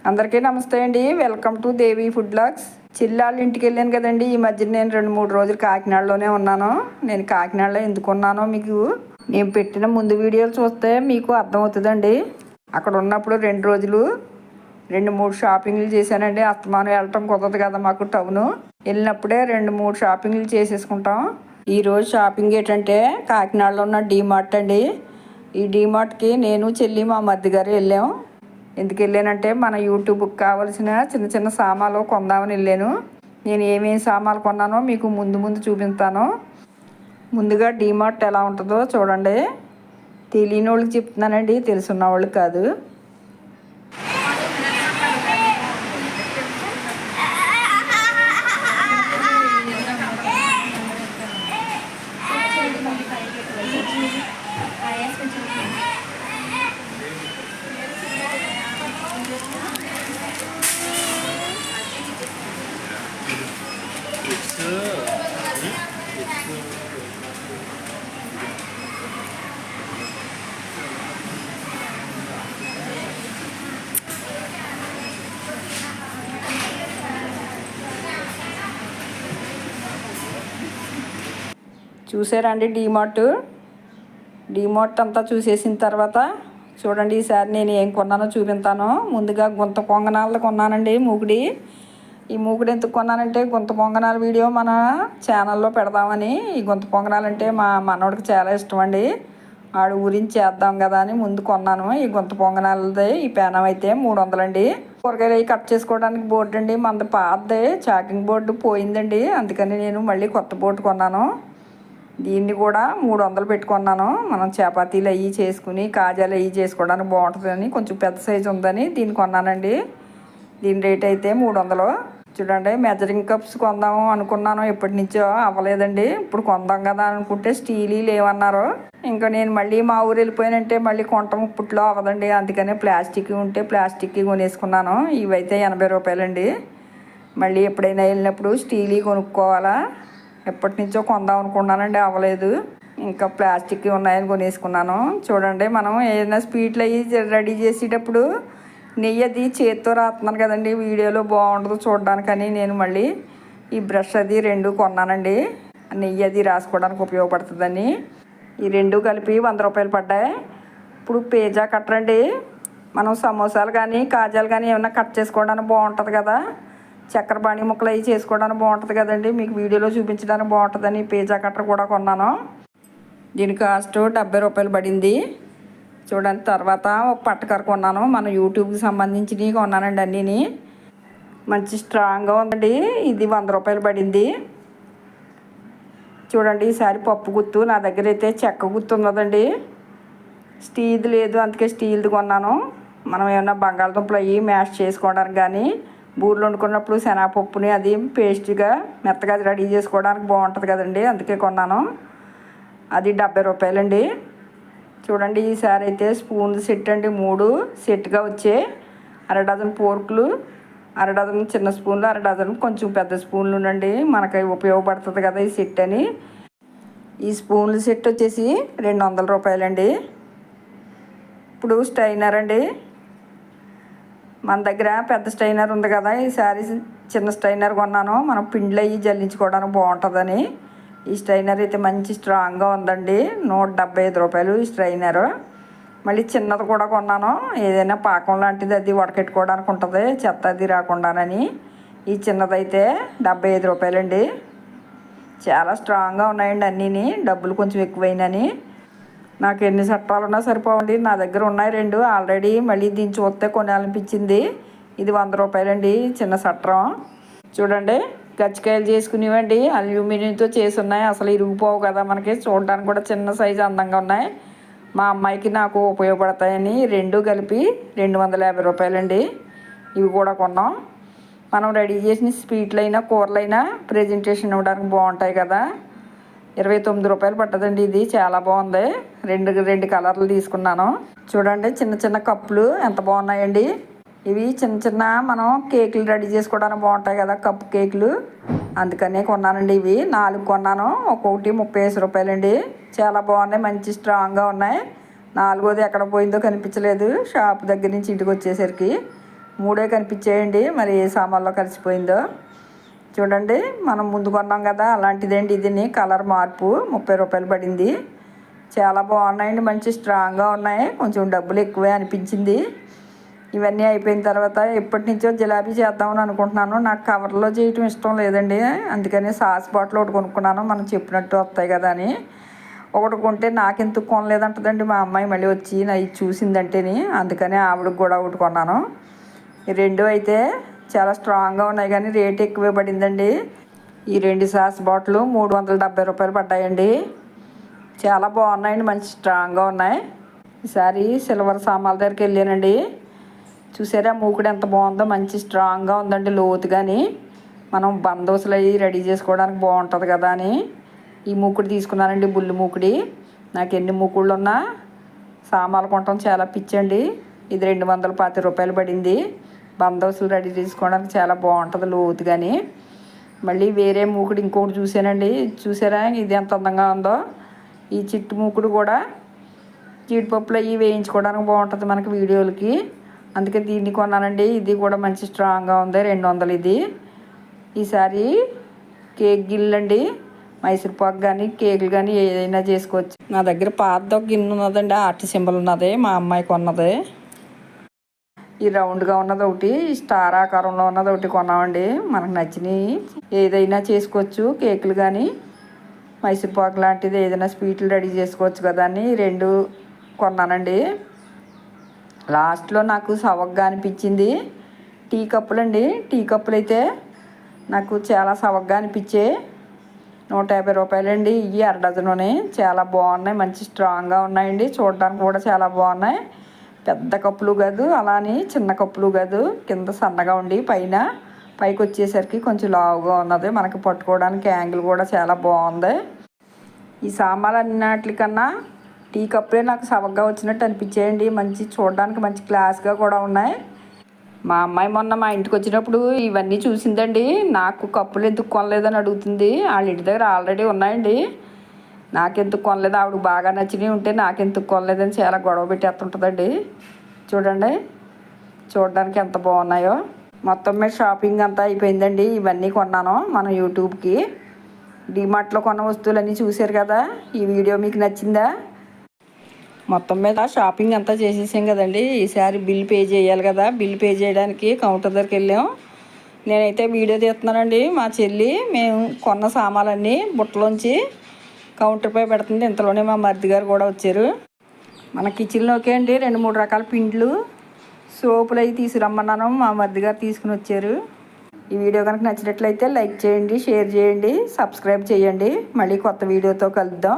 అందరికీ నమస్తే అండి. Welcome to Devi food blogs. చిల్లాళ్ళ ఇంటికి వెళ్ళాను కదండి. ఈ మధ్య నేను 2-3 రోజులు కాకినాడలోనే ఉన్నాను. నేను కాకినాడలో ఎందుకు ఉన్నానో మీకు నేను పెట్టిన ముందు వీడియోలు చూస్తే మీకు అర్థమవుతుందండి. అక్కడ ఉన్నప్పుడు 2 రోజులు 2-3 షాపింగ్లు చేశానండి. అస్తమానం వెళ్ళటం కుదరదు కదా మాకు టౌను. వెళ్ళినప్పుడే 2-3 షాపింగ్లు చేసేసుకుంటాం. ఈరోజు షాపింగ్ ఏంటంటే కాకినాడలో ఉన్న డీమార్ట్ అండి. ఈ డీమార్ట్కి నేను చెల్లి మా మధ్య గారు వెళ్ళాం. ఎందుకు వెళ్ళానంటే మన యూట్యూబ్కి కావాల్సిన చిన్న చిన్న సామాన్లు కొందామని వెళ్ళాను. నేను ఏమేమి సామాన్లు కొన్నానో మీకు ముందు చూపిస్తాను. ముందుగా డీమార్ట్ ఎలా ఉంటుందో చూడండి. తెలియని వాళ్ళకి చెప్తున్నానండి, తెలుసున్న వాళ్ళకి కాదు. చూసారండి డీమార్ట్ అంతా చూసేసిన తర్వాత చూడండి, ఈసారి నేను ఏం కొన్నానో చూపిస్తాను. ముందుగా గుంత పొంగనాలు కొన్నానండి. ఈ మూకుడు ఎందుకు కొన్నానంటే గుంత పొంగనాల వీడియో మన ఛానల్లో పెడదామని. ఈ గుంత పొంగనాలు అంటే మా మనవడికి చాలా ఇష్టం అండి. ఆడు గురించి చేద్దాం కదా అని ముందు కొన్నాను. ఈ గుంత పొంగనాలది ఈ పెనం అయితే 300 అండి. కూరగాయలు అవి కట్ చేసుకోవడానికి బోర్డు అండి. మనది పాతది చాకింగ్ బోర్డు పోయిందండి. అందుకని నేను మళ్ళీ కొత్త బోర్డు కొన్నాను. దీన్ని కూడా 300 పెట్టుకున్నాను. మనం చపాతీలు అవి చేసుకుని కాజాలు అవి చేసుకోవడానికి బాగుంటుందని, కొంచెం పెద్ద సైజు ఉందని దీన్ని కొన్నానండి. దీని రేట్ అయితే 300. చూడండి, మెజరింగ్ కప్స్ కొందాము అనుకున్నాను, ఎప్పటి నుంచో అవ్వలేదండి. ఇప్పుడు కొందాం కదా అనుకుంటే స్టీల్ లేవన్నారు. ఇంకా నేను మళ్ళీ మా ఊరు వెళ్ళిపోయానంటే మళ్ళీ కొంటాం, ఇప్పట్లో అవ్వదండి. అందుకనే ప్లాస్టిక్ ఉంటే ప్లాస్టిక్ కొనేసుకున్నాను. ఇవైతే 80 రూపాయలండి. మళ్ళీ ఎప్పుడైనా వెళ్ళినప్పుడు స్టీల్ కొనుక్కోవాలా. ఎప్పటి నుంచో కొందాం అనుకున్నానండి, అవ్వలేదు. ఇంకా ప్లాస్టిక్ ఉన్నాయని కొనేసుకున్నాను. చూడండి, మనం ఏదైనా స్వీట్లు అవి రెడీ చేసేటప్పుడు నెయ్యి అది చేతితో రాస్తున్నాను కదండి, వీడియోలో బాగుండదు చూడడానికని నేను మళ్ళీ ఈ బ్రష్ అది 2 కొన్నానండి. నెయ్యి అది రాసుకోవడానికి ఉపయోగపడుతుందని. ఈ 2 కలిపి 100 రూపాయలు పడ్డాయి. ఇప్పుడు పిజ్జా కట్టర్ అండి. మనం సమోసాలు కానీ కాజాలు కానీ ఏమైనా కట్ చేసుకోవడానికి బాగుంటుంది కదా, చక్కెర బాణి ముక్కలు అవి చేసుకోవడానికి బాగుంటుంది కదండి, మీకు వీడియోలో చూపించడానికి బాగుంటుందని పిజ్జా కట్టర్ కూడా కొన్నాను. దీని కాస్ట్ 70 రూపాయలు పడింది. చూడండి, తర్వాత ఒక పట్టకర కొన్నాను. మన యూట్యూబ్కి సంబంధించినవి కొన్నానండి. అన్నీని మంచి స్ట్రాంగ్గా ఉందండి. ఇది 100 రూపాయలు పడింది. చూడండి, ఈసారి పప్పు గుత్తు నా దగ్గర అయితే చెక్క గుత్తు ఉన్నదండి, స్టీల్ది లేదు. అందుకే స్టీల్ది కొన్నాను. మనం ఏమన్నా బంగాళదుంపలు అవి మ్యాష్ చేసుకోవడానికి కానీ, బూరెలు వండుకున్నప్పుడు శనగపప్పుని అది పేస్ట్గా మెత్తగా రెడీ చేసుకోవడానికి బాగుంటుంది కదండి, అందుకే కొన్నాను. అది 70 రూపాయలండి. చూడండి, ఈసారి అయితే స్పూన్లు సెట్ అండి. 3 సెట్గా వచ్చే 1/2 డజన్ పోర్కులు, 1/2 డజన్ చిన్న స్పూన్లు, 1/2 డజన్ కొంచెం పెద్ద స్పూన్లు ఉండండి. మనకి ఉపయోగపడుతుంది కదా ఈ సెట్ అని. ఈ స్పూన్లు సెట్ వచ్చేసి 200 రూపాయలండి. ఇప్పుడు స్టైనర్ అండి. మన దగ్గర పెద్ద స్టైనర్ ఉంది కదా, ఈసారి చిన్న స్టైనర్ కొన్నాను. మనం పిండిలు అవి జల్లించుకోవడానికి బాగుంటుందని. ఈ స్ట్రైనర్ అయితే మంచి స్ట్రాంగ్గా ఉందండి. 175 రూపాయలు ఈ స్ట్రైనర్. మళ్ళీ చిన్నది కూడా కొన్నాను. ఏదైనా పాకం లాంటిది అది వడకెట్టుకోవడానికి ఉంటుంది, చెత్త అది రాకుండానని. ఈ చిన్నదైతే 75 రూపాయలండి. చాలా స్ట్రాంగ్గా ఉన్నాయండి అన్నీని. డబ్బులు కొంచెం ఎక్కువైనని. నాకు ఎన్ని చట్టాలు ఉన్నా సరిపోవండి. నా దగ్గర ఉన్నాయి 2 ఆల్రెడీ. మళ్ళీ దీన్ని చూస్తే కొనాలనిపించింది. ఇది 100 రూపాయలండి చిన్న సట్రం. చూడండి, గచ్చికాయలు చేసుకునేవండి, అల్యూమినియంతో చేసి ఉన్నాయి. అసలు ఇరిగిపోవు కదా మనకి. చూడడానికి కూడా చిన్న సైజు అందంగా ఉన్నాయి. మా అమ్మాయికి నాకు ఉపయోగపడతాయని 2 కలిపి 250 రూపాయలండి. ఇవి కూడా కొన్నాం. మనం రెడీ చేసిన స్వీట్లైనా కూరలైనా ప్రెజెంటేషన్ ఇవ్వడానికి బాగుంటాయి కదా. 29 రూపాయలు పట్టదండి. ఇది చాలా బాగుంది. 2 కలర్లు తీసుకున్నాను. చూడండి, చిన్న చిన్న కప్పులు ఎంత బాగున్నాయండి. ఇవి చిన్న చిన్న మనం కేకులు రెడీ చేసుకోవడానికి బాగుంటాయి కదా, కప్ కేకులు. అందుకనే కొన్నానండి. ఇవి 4 కొన్నాను. ఒక్కొక్కటి 35 రూపాయలండి. చాలా బాగున్నాయి, మంచి స్ట్రాంగ్గా ఉన్నాయి. 4వది ఎక్కడ పోయిందో కనిపించలేదు షాప్ దగ్గర నుంచి ఇంటికి వచ్చేసరికి. మూడే కనిపించేయండి, మరి ఏ సామాన్లో కలిసిపోయిందో చూడండి. మనం ముందు కొన్నాం కదా అలాంటిదేంటి ఇది, కలర్ మార్పు 30 రూపాయలు పడింది. చాలా బాగున్నాయండి, మంచి స్ట్రాంగ్గా ఉన్నాయి. కొంచెం డబ్బులు ఎక్కువే అనిపించింది. ఇవన్నీ అయిపోయిన తర్వాత ఎప్పటి నుంచో జిలాబీ చేద్దామని అనుకుంటున్నాను. నాకు కవర్లో చేయటం ఇష్టం లేదండి, అందుకని సాస్ బాటిల్ ఒకటి కొనుక్కున్నాను. మనం చెప్పినట్టు వస్తాయి కదా అని. ఒకటి కొంటే నాకెందుకు కొనలేదంటదండి మా అమ్మాయి, మళ్ళీ వచ్చి నా ఇది చూసిందంటేని, అందుకని ఆవిడకి కూడా ఒకటి కొన్నాను. ఈ రెండు అయితే చాలా స్ట్రాంగ్గా ఉన్నాయి కానీ రేట్ ఎక్కువే పడిందండి. ఈ 2 సాస్ బాటిల్ 370 రూపాయలు పడ్డాయండి. చాలా బాగున్నాయండి, మంచి స్ట్రాంగ్గా ఉన్నాయి. ఈసారి సిల్వర్ సామాన్ల దగ్గరికి వెళ్ళానండి. చూసారా మూకుడు ఎంత బాగుందో, మంచి స్ట్రాంగ్గా ఉందండి, లోతు. కానీ మనం బందోసులు అవి రెడీ చేసుకోవడానికి బాగుంటుంది కదా అని ఈ మూకుడు తీసుకున్నానండి, బుల్లి మూకుడి. నాకు ఎన్ని మూకుళ్ళు ఉన్నా సామాన్లు కొనటం చాలా పిచ్చండి. ఇది 220 రూపాయలు పడింది. బందోసులు రెడీ చేసుకోవడానికి చాలా బాగుంటుంది, లోతు. కానీ మళ్ళీ వేరే మూకుడు ఇంకొకటి చూసానండి. చూసారా ఇది ఎంత అందంగా ఉందో. ఈ చిట్టు మూకుడు కూడా జీడిపప్పులు అవి వేయించుకోవడానికి బాగుంటుంది మనకి వీడియోలకి, అందుకే దీన్ని కొన్నానండి. ఇది కూడా మంచి స్ట్రాంగ్గా ఉంది, 200 ఇది. ఈసారి కేక్ గిన్నెలు అండి, మైసూర్పాకు కానీ కేకులు కానీ ఏదైనా చేసుకోవచ్చు. నా దగ్గర పాత ఒక గిన్నె ఉన్నదండి, ఆర్ట్ సింబల్ ఉన్నది, మా అమ్మాయి కొన్నది. ఈ రౌండ్గా ఉన్నది ఒకటి, స్టార్ ఆకారంలో ఉన్నది ఒకటి కొన్నామండి. మనకు నచ్చినవి ఏదైనా చేసుకోవచ్చు, కేకులు కానీ మైసూర్పాకు లాంటిది ఏదైనా స్వీట్లు రెడీ చేసుకోవచ్చు కదా అని 2 కొన్నానండి. లాస్ట్లో నాకు సవగ్గా అనిపించింది టీ కప్పులు అండి. టీ కప్పులు అయితే నాకు చాలా సవగ్గా అనిపించాయి. 150 రూపాయలండి. ఇవి అరడజనుని చాలా బాగున్నాయి, మంచి స్ట్రాంగ్గా ఉన్నాయండి. చూడడానికి కూడా చాలా బాగున్నాయి. పెద్ద కప్పులు కాదు, అలానే చిన్న కప్పులు కాదు. కింద సన్నగా ఉండి పైకి వచ్చేసరికి కొంచెం లావుగా ఉన్నది. మనకి పట్టుకోవడానికి యాంగిల్ కూడా చాలా బాగుంది. ఈ సామాన్లు అన్నిటికన్నా టీ కప్పులే నాకు సవగ్గా వచ్చినట్టు అనిపించేయండి. మంచి చూడడానికి మంచి క్లాస్గా కూడా ఉన్నాయి. మా అమ్మాయి మొన్న మా ఇంటికి వచ్చినప్పుడు ఇవన్నీ చూసిందండి. నాకు కప్పులు ఎందుకు కొనలేదని అడుగుతుంది. వాళ్ళ ఇంటి దగ్గర ఆల్రెడీ ఉన్నాయండి. నాకెందుకు కొనలేదు, ఆవిడకి బాగా నచ్చినవి ఉంటే నాకెందుకు కొనలేదని చాలా గొడవ పెట్టేస్తుంటుందండి. చూడండి చూడడానికి ఎంత బాగున్నాయో. మొత్తం మీద షాపింగ్ అంతా అయిపోయిందండి. ఇవన్నీ కొన్నాను మన యూట్యూబ్కి. డిమార్ట్లో కొన్న వస్తువులన్నీ చూశారు కదా. ఈ వీడియో మీకు నచ్చిందా? మొత్తం మీద షాపింగ్ అంతా చేసేసాం కదండి. ఈసారి బిల్ పే చేయాలి కదా. బిల్ పే చేయడానికి కౌంటర్ దగ్గరికి వెళ్ళాం. నేనైతే వీడియో తీస్తున్నానండి. మా చెల్లి మేము కొన్న సామాన్లన్నీ బుట్టలోంచి కౌంటర్పై పెడుతుంది. ఇంతలోనే మా మరిది గారు కూడా వచ్చారు. మన కిచెన్లోకి అండి 2-3 రకాల పిండ్లు సోపులు అవి తీసుకురమ్మన్నాను. మా మరిది గారు తీసుకుని వచ్చారు. ఈ వీడియో కనుక నచ్చినట్లయితే లైక్ చేయండి, షేర్ చేయండి, సబ్స్క్రైబ్ చేయండి. మళ్ళీ కొత్త వీడియోతో కలుద్దాం.